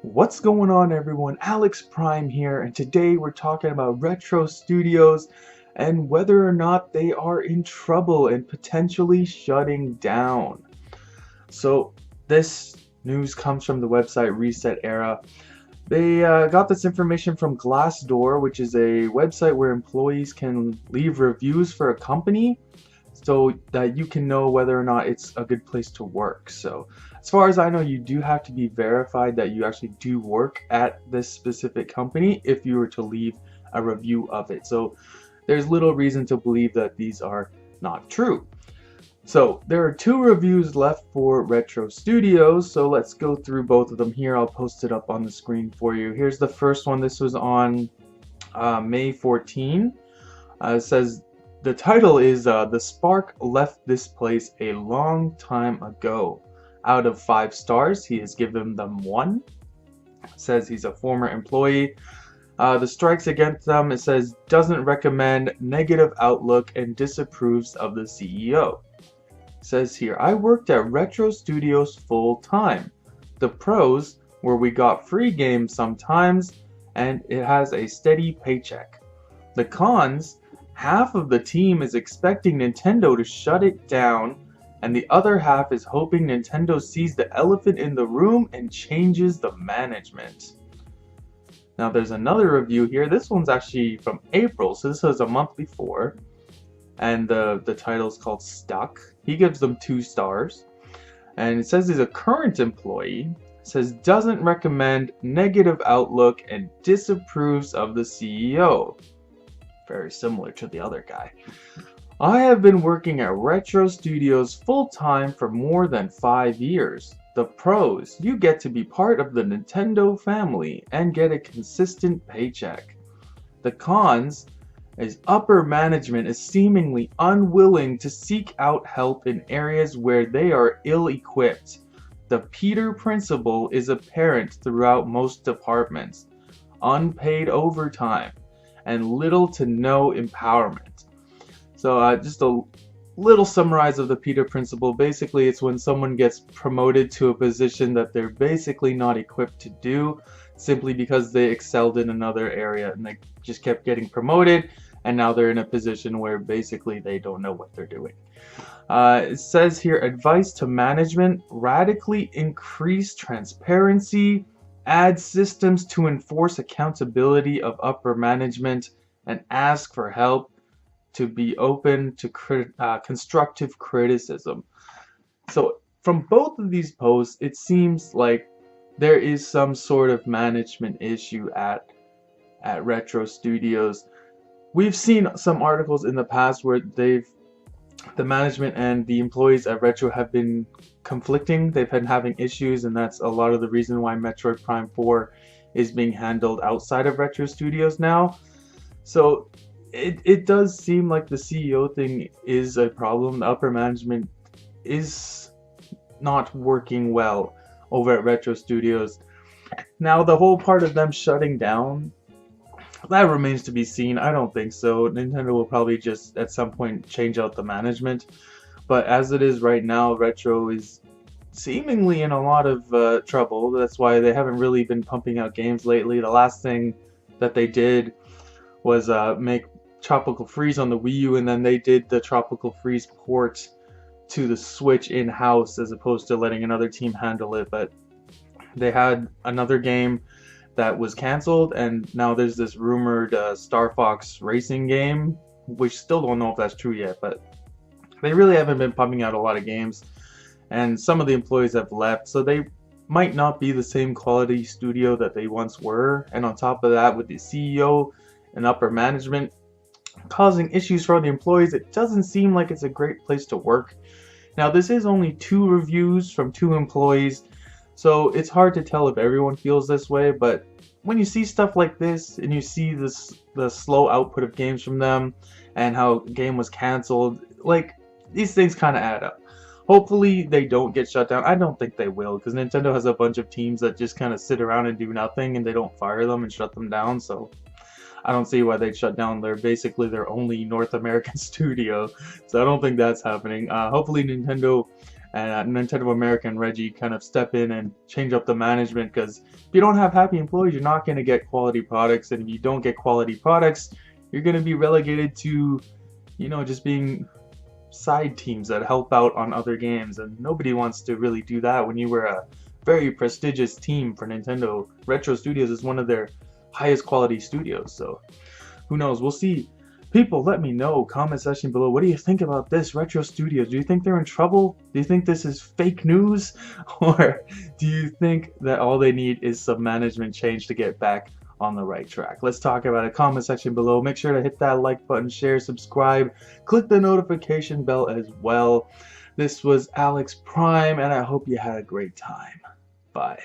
What's going on, everyone? Alex Prime here, and today we're talking about Retro Studios and whether or not they are in trouble and potentially shutting down. So this news comes from the website Reset Era. They got this information from Glassdoor, which is a website where employees can leave reviews for a company so that you can know whether or not it's a good place to work. So as far as I know, you do have to be verified that you actually do work at this specific company if you were to leave a review of it. So there's little reason to believe that these are not true. So there are 2 reviews left for Retro Studios, so let's go through both of them here. I'll post it up on the screen for you. Here's the first one. This was on May 14. It says, the title is The Spark Left This Place a Long Time Ago. Out of 5 stars, he has given them 1. It says he's a former employee. The strikes against them, it says, doesn't recommend, negative outlook, and disapproves of the CEO. It says here, I worked at Retro Studios full time. The pros were we got free games sometimes, and it has a steady paycheck. The cons, half of the team is expecting Nintendo to shut it down, and the other half is hoping Nintendo sees the elephant in the room and changes the management. Now there's another review here. This one's actually from April, so this was a month before. And the title is called Stuck. He gives them 2 stars. And it says he's a current employee. It says doesn't recommend, negative outlook, and disapproves of the CEO. Very similar to the other guy. I have been working at Retro Studios full-time for more than 5 years. The pros, you get to be part of the Nintendo family and get a consistent paycheck. The cons is upper management is seemingly unwilling to seek out help in areas where they are ill-equipped. The Peter principle is apparent throughout most departments. Unpaid overtime and little to no empowerment. So just a little summarize of the Peter principle. Basically, it's when someone gets promoted to a position that they're basically not equipped to do simply because they excelled in another area and they just kept getting promoted, and now they're in a position where basically they don't know what they're doing. It says here, advice to management, radically increase transparency, add systems to enforce accountability of upper management, and ask for help, to be open to constructive criticism. So from both of these posts, it seems like there is some sort of management issue at Retro Studios. We've seen some articles in the past where the management and the employees at Retro have been conflicting. They've been having issues, and that's a lot of the reason why Metroid Prime 4 is being handled outside of Retro Studios now. So it does seem like the CEO thing is a problem. The upper management is not working well over at Retro Studios. Now, the whole part of them shutting down, that remains to be seen. I don't think so. Nintendo will probably just at some point change out the management. But as it is right now, Retro is seemingly in a lot of trouble. That's why they haven't really been pumping out games lately. The last thing that they did was make Tropical Freeze on the Wii U, and then they did the Tropical Freeze port to the Switch in-house as opposed to letting another team handle it. But they had another game that was cancelled, and now there's this rumored Star Fox racing game, which still don't know if that's true yet, but they really haven't been pumping out a lot of games, and some of the employees have left, so they might not be the same quality studio that they once were. And on top of that, with the CEO and upper management causing issues for the employees, it doesn't seem like it's a great place to work. Now, this is only 2 reviews from 2 employees, so it's hard to tell if everyone feels this way, but when you see stuff like this and you see the slow output of games from them and how a game was cancelled, like, these things kind of add up. Hopefully they don't get shut down. I don't think they will, because Nintendo has a bunch of teams that just kind of sit around and do nothing, and they don't fire them and shut them down, so I don't see why they'd shut down basically their only North American studio, so I don't think that's happening. Hopefully Nintendo and Nintendo America and Reggie kind of step in and change up the management, because if you don't have happy employees, you're not going to get quality products, and if you don't get quality products, you're going to be relegated to, just being side teams that help out on other games, and nobody wants to really do that when you were a very prestigious team for Nintendo. Retro Studios is one of their highest quality studios, so who knows, we'll see. People, let me know, comment section below, what do you think about this? Retro Studios, do you think they're in trouble? Do you think this is fake news? Or do you think that all they need is some management change to get back on the right track? Let's talk about it. Comment section below. Make sure to hit that like button, share, subscribe, click the notification bell as well. This was Alex Prime, and I hope you had a great time. Bye.